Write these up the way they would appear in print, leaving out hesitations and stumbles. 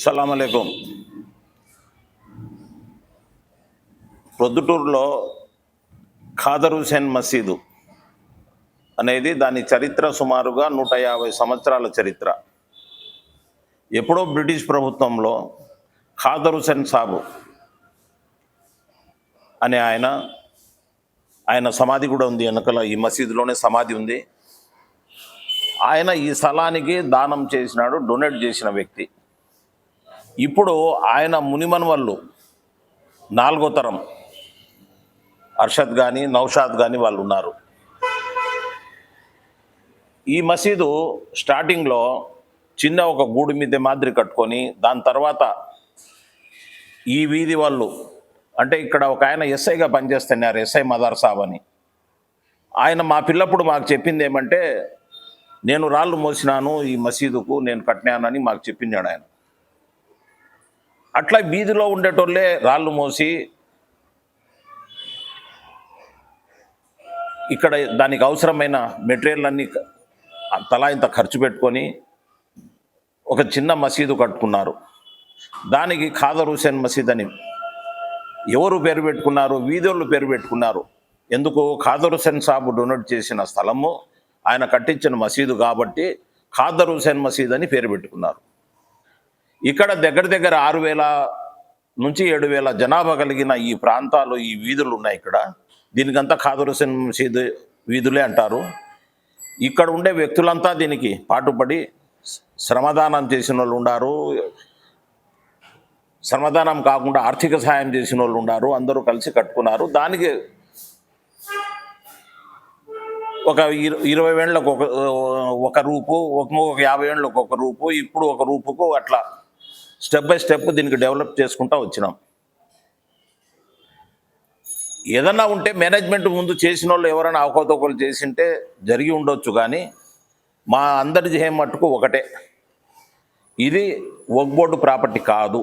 సలాం అలైకుం. ప్రొద్దుటూరులో ఖాదర్ హుసేన్ మసీదు అనేది దాని చరిత్ర సుమారుగా 150 సంవత్సరాల చరిత్ర. ఎప్పుడో బ్రిటిష్ ప్రభుత్వంలో ఖాదర్ హుసేన్ సాబు అనే ఆయన సమాధి కూడా ఉంది. వెనకల ఈ మసీదులోనే సమాధి ఉంది. ఆయన ఈ స్థలానికి దానం చేసినాడు, డొనేట్ చేసిన వ్యక్తి. ఇప్పుడు ఆయన మునిమన్వళ్ళు 4వ తరం అర్షద్ కానీ నౌషాద్ కానీ వాళ్ళు ఉన్నారు. ఈ మసీదు స్టార్టింగ్లో చిన్న ఒక గూడు మీద మాదిరి కట్టుకొని, దాని తర్వాత ఈ వీధి వాళ్ళు అంటే ఇక్కడ ఒక ఆయన ఎస్ఐగా పనిచేస్తున్నారు, ఎస్ఐ మదార్ సాబ్ అని. ఆయన మా పిల్లప్పుడు మాకు చెప్పింది ఏమంటే, నేను రాళ్ళు మోసినాను ఈ మసీదుకు, నేను కట్టినానని మాకు చెప్పించాడు ఆయన. అట్లా వీధిలో ఉండేటోళ్ళే రాళ్ళు మోసి ఇక్కడ దానికి అవసరమైన మెటీరియల్ అన్నీ తలా ఇంత ఖర్చు పెట్టుకొని ఒక చిన్న మసీదు కట్టుకున్నారు. దానికి ఖాదర్ హుసేన్ మసీద్ అని ఎవరు పేరు పెట్టుకున్నారు? వీధోళ్ళు పేరు పెట్టుకున్నారు. ఎందుకు? ఖాదర్ హుసేన్ సాబు డొనేట్ చేసిన స్థలము, ఆయన కట్టించిన మసీదు కాబట్టి ఖాదర్ హుసేన్ మసీద్ అని పేరు పెట్టుకున్నారు. ఇక్కడ దగ్గర 6,000 నుంచి 7,000 జనాభా కలిగిన ఈ ప్రాంతాలు, ఈ వీధులు ఉన్నాయి. ఇక్కడ దీనికంతా ఖాదర్ హుసేన్ మసీద్ వీధులే అంటారు. ఇక్కడ ఉండే వ్యక్తులంతా దీనికి పాటుపడి శ్రమదానం చేసిన వాళ్ళు ఉన్నారు, శ్రమదానం కాకుండా ఆర్థిక సహాయం చేసిన వాళ్ళు ఉన్నారు. అందరూ కలిసి కట్టుకున్నారు. దానికి ఒక 20 ఏళ్ళకు ఒక రూపు, ఒక 50 ఏళ్ళకు ఒక రూపు, ఇప్పుడు ఒక రూపుకు అట్లా స్టెప్ బై స్టెప్ దీనికి డెవలప్ చేసుకుంటూ వచ్చినాం. ఏదన్నా ఉంటే మేనేజ్మెంట్ ముందు చేసిన వాళ్ళు ఎవరైనా అవకతవకలు చేసింటే జరిగి ఉండొచ్చు, కానీ మా అందరి ధ్యేయం మట్టుకు ఒకటే, ఇది వక్ఫ్ బోర్డు ప్రాపర్టీ కాదు.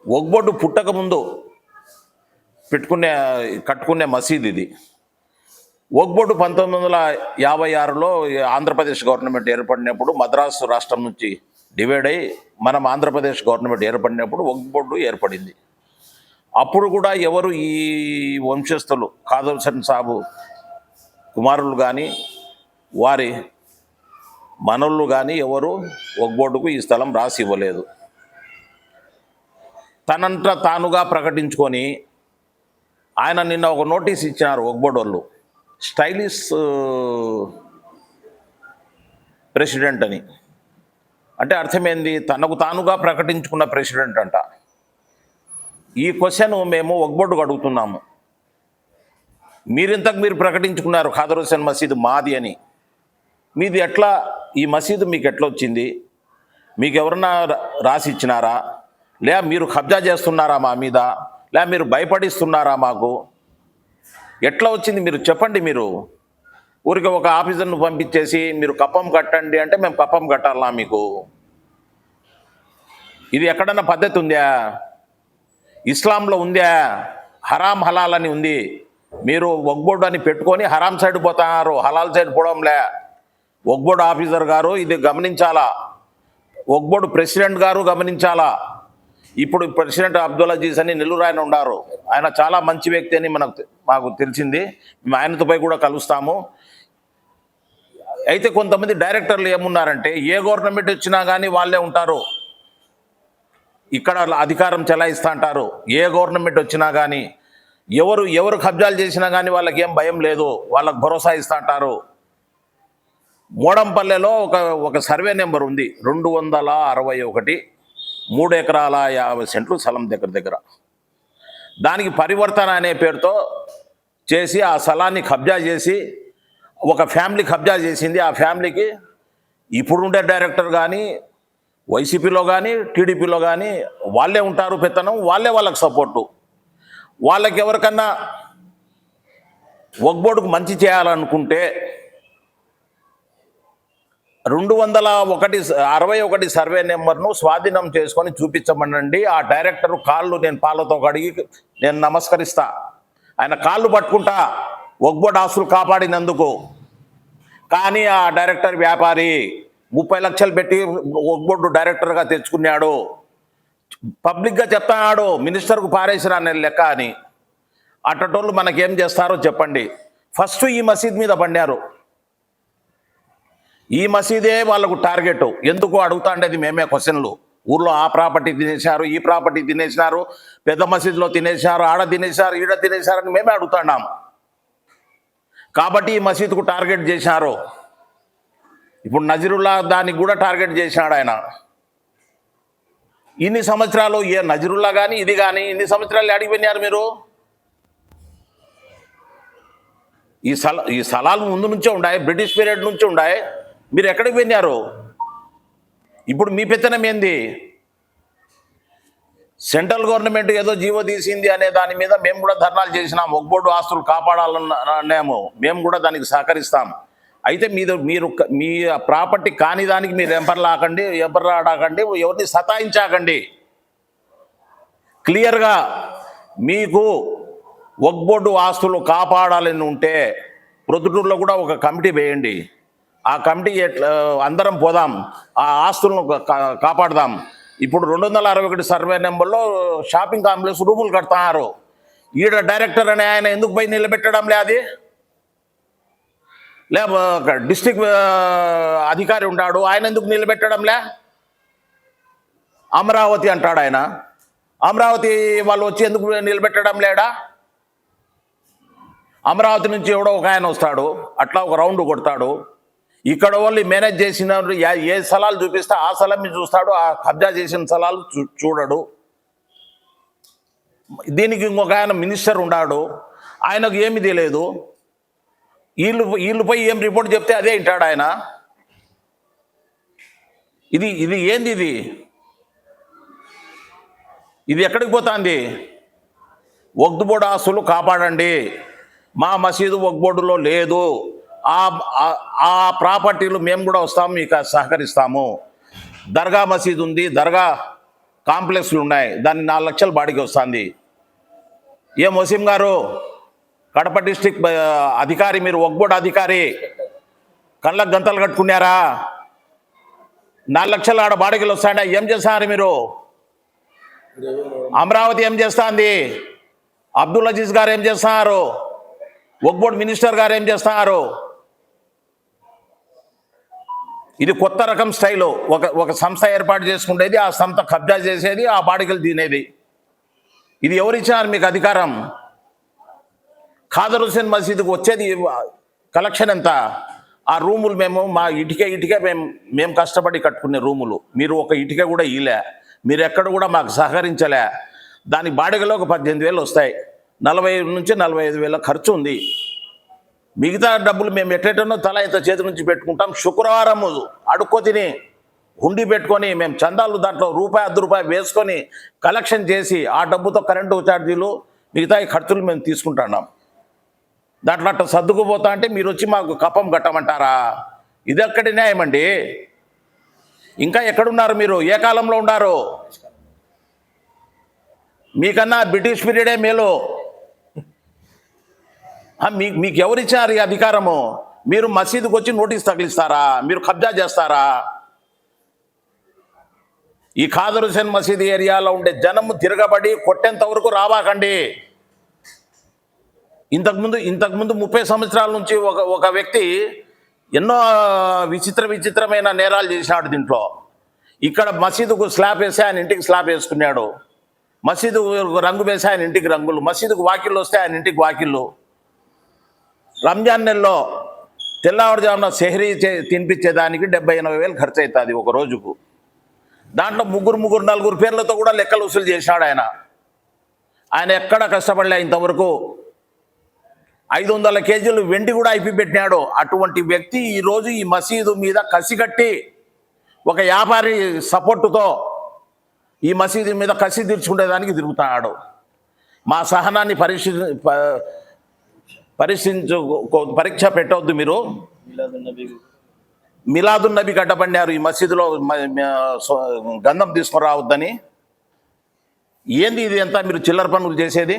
వక్ఫ్ బోర్డు పుట్టక ముందు కట్టుకునే మసీద్ ఇది. వక్ఫ్ బోర్డు 1956లో ఆంధ్రప్రదేశ్ గవర్నమెంట్ ఏర్పడినప్పుడు, మద్రాసు రాష్ట్రం నుంచి డివైడ్ అయ్యి మనం ఆంధ్రప్రదేశ్ గవర్నమెంట్ ఏర్పడినప్పుడు వక్ఫ్ బోర్డు ఏర్పడింది. అప్పుడు కూడా ఎవరు ఈ వంశస్థులు ఖాదర్ హుసేన్ సాబు కుమారులు కానీ వారి మనోళ్ళు కానీ ఎవరు వక్ఫ్ బోర్డుకు ఈ స్థలం రాసి ఇవ్వలేదు. తనంతా తానుగా ప్రకటించుకొని ఆయన నిన్న ఒక నోటీస్ ఇచ్చినారు వక్ఫ్ బోర్డు వాళ్ళు, స్టైలిష్ ప్రెసిడెంట్ అని. అంటే అర్థమైంది, తనకు తానుగా ప్రకటించుకున్న ప్రెసిడెంట్ అంట. ఈ క్వశ్చన్ మేము వక్ఫ్ బోర్డుకు అడుగుతున్నాము. మీరు ప్రకటించుకున్నారు ఖాదర్ హుసేన్ మసీదు మాది అని. మీది ఎట్లా, ఈ మసీదు మీకు ఎట్లా వచ్చింది? మీకు ఎవరన్నా రాసి ఇచ్చినారా? లేదా మీరు కబ్జా చేస్తున్నారా మా మీద? లేదా మీరు భయపడిస్తున్నారా మాకు? ఎట్లా వచ్చింది మీరు చెప్పండి. మీరు ఊరికి ఒక ఆఫీసర్ను పంపించేసి మీరు కప్పం కట్టండి అంటే మేము కప్పం కట్టాలా మీకు? ఇది ఎక్కడన్నా పద్ధతి ఉందా? ఇస్లాంలో ఉందా? హరాం హలాల్ అని ఉంది. మీరు వక్ఫ్ బోర్డు అని పెట్టుకొని హరాం సైడ్ పోతున్నారు, హలాల్ సైడ్ పోవడంలే. వక్ఫ్ బోర్డు ఆఫీసర్ గారు ఇది గమనించాలా, వక్ఫ్ బోర్డు ప్రెసిడెంట్ గారు గమనించాలా. ఇప్పుడు ప్రెసిడెంట్ అబ్దుల్ అజీజ్ అని నెల్లూరు ఆయన ఉన్నారు. ఆయన చాలా మంచి వ్యక్తి అని మాకు తెలిసింది. మేము ఆయనతో పోయి కూడా కలుస్తాము. అయితే కొంతమంది డైరెక్టర్లు ఏమున్నారంటే, ఏ గవర్నమెంట్ వచ్చినా కానీ వాళ్ళే ఉంటారు, ఇక్కడ అధికారం చెలాయిస్తూ అంటారు. ఏ గవర్నమెంట్ వచ్చినా కానీ ఎవరు కబ్జాలు చేసినా కానీ వాళ్ళకి ఏం భయం లేదు, వాళ్ళకు భరోసా ఇస్తూ అంటారు. మోడంపల్లెలో ఒక సర్వే నెంబర్ ఉంది, 261, 3 ఎకరాల 50 సెంట్లు స్థలం దగ్గర. దానికి పరివర్తన అనే పేరుతో చేసి ఆ స్థలాన్ని కబ్జా చేసి ఒక ఫ్యామిలీ కబ్జా చేసింది. ఆ ఫ్యామిలీకి ఇప్పుడుండే డైరెక్టర్ కానీ వైసీపీలో కానీ టీడీపీలో కానీ వాళ్ళే ఉంటారు పెత్తనం, వాళ్ళకి సపోర్టు. వాళ్ళకి ఎవరికన్నా వక్ఫ్ బోర్డుకు మంచి చేయాలనుకుంటే 261 సర్వే నెంబర్ను స్వాధీనం చేసుకొని చూపించమనండి. ఆ డైరెక్టర్ కాళ్ళు నేను పాలతో కడిగి నేను నమస్కరిస్తా, ఆయన కాళ్ళు పట్టుకుంటా వక్ఫ్ బోర్డు ఆస్తులు కాపాడినందుకు. కానీ ఆ డైరెక్టర్ వ్యాపారి 30 లక్షలు పెట్టి వక్ఫ్ బోర్డు డైరెక్టర్గా తెచ్చుకున్నాడు. పబ్లిక్గా చెప్తాడు మినిస్టర్కు పారేసిరా నేను లెక్క అని. అట్టటోళ్ళు మనకేం చేస్తారో చెప్పండి. ఫస్ట్ ఈ మసీద్ మీద పడినారు. ఈ మసీదే వాళ్ళకు టార్గెట్. ఎందుకు అడుగుతా ఉండేది మేమే క్వశ్చన్లు. ఊర్లో ఆ ప్రాపర్టీ తినేశారు, ఈ ప్రాపర్టీ తినేసినారు, పెద్ద మసీదులో తినేశారు, ఆడ తినేశారు, ఈడ తినేశారని మేమే అడుగుతున్నాం. కాబట్టి ఈ మసీదుకు టార్గెట్ చేశారు. ఇప్పుడు నజరుల్లా దానికి కూడా టార్గెట్ చేశాడు ఆయన. ఇన్ని సంవత్సరాలు ఏ నజరుల్లా కానీ ఇది కానీ ఇన్ని సంవత్సరాలు అడిగిపోయినారు మీరు. ఈ స్థలాలు ముందు నుంచే ఉన్నాయి, బ్రిటిష్ పీరియడ్ నుంచి ఉన్నాయి. మీరు ఎక్కడికి పోయినారు? ఇప్పుడు మీ పెత్తనం ఏంది? సెంట్రల్ గవర్నమెంట్ ఏదో జీవో తీసింది అనే దాని మీద మేము కూడా ధర్నాలు చేసినాం. వక్ఫ్ బోర్డు ఆస్తులు కాపాడాలన్నాము, మేము కూడా దానికి సహకరిస్తాం. అయితే మీరు మీ ప్రాపర్టీ కాని దానికి మీరు ఎంపర్లాడకండి, ఎవరిని సతాయించాకండి. క్లియర్గా మీకు వక్ఫ్ బోర్డు ఆస్తులు కాపాడాలని ఉంటే ప్రొద్దుటూరులో కూడా ఒక కమిటీ వేయండి. ఆ కమిటీ అందరం పోదాం, ఆ ఆస్తులను కాపాడదాం. ఇప్పుడు 261 సర్వే నెంబర్లో షాపింగ్ కాంప్లెక్స్ రూములు కడుతున్నారు. ఈడ డైరెక్టర్ అనే ఆయన ఎందుకు పోయి నిలబెట్టడం లేదు? డిస్ట్రిక్ట్ అధికారి ఉంటాడు, ఆయన ఎందుకు నిలబెట్టడంలే? అమరావతి అంటాడు ఆయన, అమరావతి వాళ్ళు వచ్చి ఎందుకు నిలబెట్టడం లేడా? అమరావతి నుంచి ఎవడో ఒక ఆయన వస్తాడు, అట్లా ఒక రౌండ్ కొడతాడు. ఇక్కడ వాళ్ళు మేనేజ్ చేసిన ఏ స్థలాలు చూపిస్తే ఆ స్థలం మీద చూస్తాడు, ఆ కబ్జా చేసిన స్థలాలు చూడడు. దీనికి ఇంకొక ఆయన మినిస్టర్ ఉన్నాడు, ఆయనకు ఏమి తెలియదు. వీళ్ళపై ఏం రిపోర్ట్ చెప్తే అదే వింటాడు ఆయన. ఇది ఏంది? ఇది ఎక్కడికి పోతుంది? వక్ఫ్ బోర్డు ఆస్తులు కాపాడండి. మా మసీదు వక్ఫ్ బోర్డులో లేదు, ఆ ప్రాపర్టీలు మేము కూడా వస్తాము, మీకు సహకరిస్తాము. దర్గా మసీదు ఉంది, దర్గా కాంప్లెక్స్లు ఉన్నాయి, దాన్ని 4 లక్షలు బాడికి వస్తుంది. ఏ వసీం గారు, కడప డిస్ట్రిక్ట్ అధికారి, మీరు వక్ఫ్ బోర్డు అధికారి, కళ్ళకు గంతలు కట్టుకున్నారా? 4 లక్షలు ఆడ బాడిగలు వస్తాడా? ఏం చేస్తున్నారు మీరు? అమరావతి ఏం చేస్తుంది? అబ్దుల్ అజీజ్ గారు ఏం చేస్తున్నారు? వక్ఫ్ బోర్డు మినిస్టర్ గారు ఏం చేస్తున్నారు? ఇది కొత్త రకం స్టైలు. ఒక సంస్థ ఏర్పాటు చేసుకునేది, ఆ సంస్థ కబ్జా చేసేది, ఆ బాడిగలు తినేది. ఇది ఎవరిచ్చారు మీకు అధికారం? ఖాదర్ హుస్సేన్ మసీదుకు వచ్చేది కలెక్షన్ ఎంత? ఆ రూములు మేము మా ఇటుక మేము కష్టపడి కట్టుకునే రూములు, మీరు ఒక ఇటుక కూడా ఇలే, మీరు ఎక్కడ కూడా మాకు సహకరించలే. దాని బాడిగలో ఒక 18,000 వస్తాయి, 40 నుంచి 45,000 ఖర్చు ఉంది. మిగతా డబ్బులు మేము ఎట్లెట్టనో తల ఇంత చేతి నుంచి పెట్టుకుంటాం. శుక్రవారం అడుక్కో తిని హుండీ పెట్టుకొని మేము చందాలు దాంట్లో ₹1-2 వేసుకొని కలెక్షన్ చేసి ఆ డబ్బుతో కరెంటు ఛార్జీలు మిగతా ఖర్చులు మేము తీసుకుంటున్నాం. దాంట్లో అట్లా సర్దుకుపోతా అంటే మీరు వచ్చి మాకు కప్పం కట్టమంటారా? ఇది ఎక్కడి న్యాయం అండి? ఇంకా ఎక్కడున్నారు మీరు? ఏ కాలంలో ఉన్నారు? మీకన్నా బ్రిటిష్ పీరియడే మేలు. మీకు ఎవరిచ్చారు ఈ అధికారము? మీరు మసీదుకు వచ్చి నోటీస్ తగిలిస్తారా? మీరు కబ్జా చేస్తారా? ఈ ఖాదర్ హుస్సేన్ మసీద్ ఏరియాలో ఉండే జనము తిరగబడి కొట్టేంత వరకు రావాకండి. ఇంతకుముందు 30 సంవత్సరాల నుంచి ఒక వ్యక్తి ఎన్నో విచిత్రమైన నేరాలు చేసినాడు దీంట్లో. ఇక్కడ మసీదుకు స్లాబ్ వేసి ఆయన ఇంటికి స్లాబ్ వేసుకున్నాడు, మసీదు రంగు వేసి ఆయన ఇంటికి రంగులు, మసీదుకు వాకిళ్ళు వస్తే ఆయన ఇంటికి వాకిళ్ళు. రంజాన్ నెలలో తెల్లవారుజామున సెహరీ తినిపించేదానికి 70-80 వేలు ఖర్చు అవుతుంది ఒక రోజుకు. దాంట్లో 3-4 పేర్లతో కూడా లెక్కలు వసూలు చేశాడు ఆయన. ఆయన ఎక్కడ కష్టపడలే ఇంతవరకు. 500 కేజీలు వెండి కూడా అయిపోయి. అటువంటి వ్యక్తి ఈరోజు ఈ మసీదు మీద కసిగట్టి ఒక వ్యాపారి సపోర్టుతో ఈ మసీదు మీద కసి తీర్చుకునేదానికి తిరుగుతున్నాడు. మా సహనాన్ని పరీక్ష పెట్టవద్దు. మీరు మిలాదున్ నబీ కట్టబడినారు ఈ మసీదులో గంధం తీసుకురావద్దని. ఏంది ఇది అంతా మీరు చిల్లర పనులు చేసేది?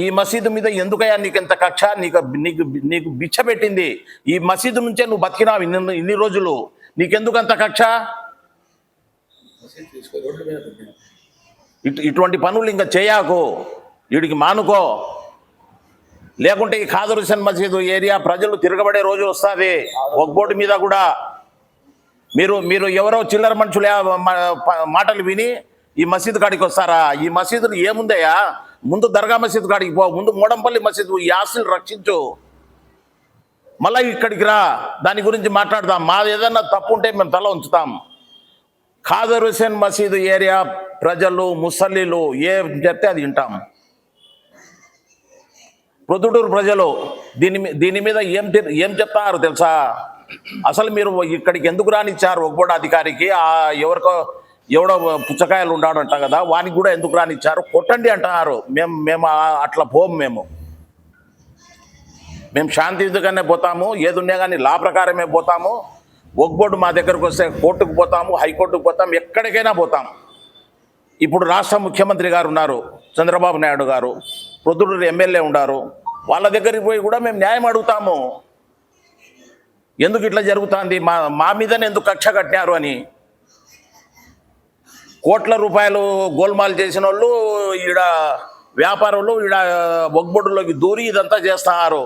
ఈ మసీదు మీద ఎందుకయ్యా నీకు ఎంత కక్ష? నీకు నీకు నీకు బిచ్చ పెట్టింది ఈ మసీదు నుంచే నువ్వు బతికినావు ఇన్ని రోజులు. నీకెందుకు అంత కక్ష? ఇటువంటి పనులు ఇంకా చేయకు, వీడికి మానుకో. లేకుంటే ఈ ఖాదర్ హుస్సేన్ మసీదు ఏరియా ప్రజలు తిరగబడే రోజు వస్తుంది. ఒక బోర్డు మీద కూడా మీరు ఎవరో చిల్లర మనుషులు మాటలు విని ఈ మసీదు కాడికి వస్తారా? ఈ మసీదులు ఏముందయ్యా? ముందు దర్గా మసీదు కాడికి పో, ముందు మోడంపల్లి మసీదు, ఈ ఆస్తులు రక్షించు, మళ్ళీ ఇక్కడికి రా, దాని గురించి మాట్లాడదాం. మాది ఏదన్నా తప్పు ఉంటే మేము తల ఉంచుతాం. ఖాదర్ హుస్సేన్ మసీదు ఏరియా ప్రజలు ముసల్లీలు ఏం చెప్తే అది వింటాం. ప్రొద్దుటూరు ప్రజలు దీని మీద ఏం చెప్తారు తెలుసా? అసలు మీరు ఇక్కడికి ఎందుకు రానిచ్చారు? ఒక్కబోర్డు అధికారికి ఎవడో పుచ్చకాయలు ఉన్నాడంట కదా, వానికి కూడా ఎందుకు రానిచ్చారు? కొట్టండి అంటున్నారు. మేము అట్లా పోము. మేము శాంతియుతంగానే పోతాము. ఏదున్నా కానీ లా ప్రకారమే పోతాము. ఒక్కబోర్డు మా దగ్గరకు వస్తే కోర్టుకు పోతాము, హైకోర్టుకు పోతాం, ఎక్కడికైనా పోతాం. ఇప్పుడు రాష్ట్ర ముఖ్యమంత్రి గారు ఉన్నారు, చంద్రబాబు నాయుడు గారు, ప్రొద్దుటూరు ఎమ్మెల్యే ఉన్నారు. వాళ్ళ దగ్గరికి పోయి కూడా మేము న్యాయం అడుగుతాము. ఎందుకు ఇట్లా జరుగుతుంది, మా మీదనే ఎందుకు కక్ష కట్టినారు అని. కోట్ల రూపాయలు గోల్మాల్ చేసిన వాళ్ళు ఈడ వ్యాపారులు ఈడ ఒక్కబొడ్డులోకి దూరి ఇదంతా చేస్తున్నారు.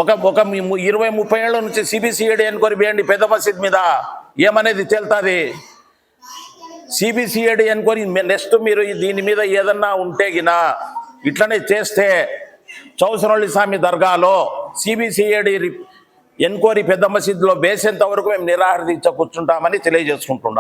ఒక 20-30 ఏళ్ళ నుంచి సిబిసిఐడి ఎన్క్వైరీ వేయండి పెద్ద మసీద్ మీద, ఏమనేది తేలుతుంది. సిబిసిఐడి ఎన్క్వైరీ నెక్స్ట్ మీరు దీని మీద ఏదన్నా ఉంటే గినా ఇట్లనే చేస్తే చౌసరొల్లి స్వామి దర్గాలో సిబిసిఐడి ఎన్క్వైరీ పెద్ద మసీద్లో వేసేంత వరకు మేము నిరాహార దీక్ష కూర్చుంటామని తెలియజేసుకుంటున్నా.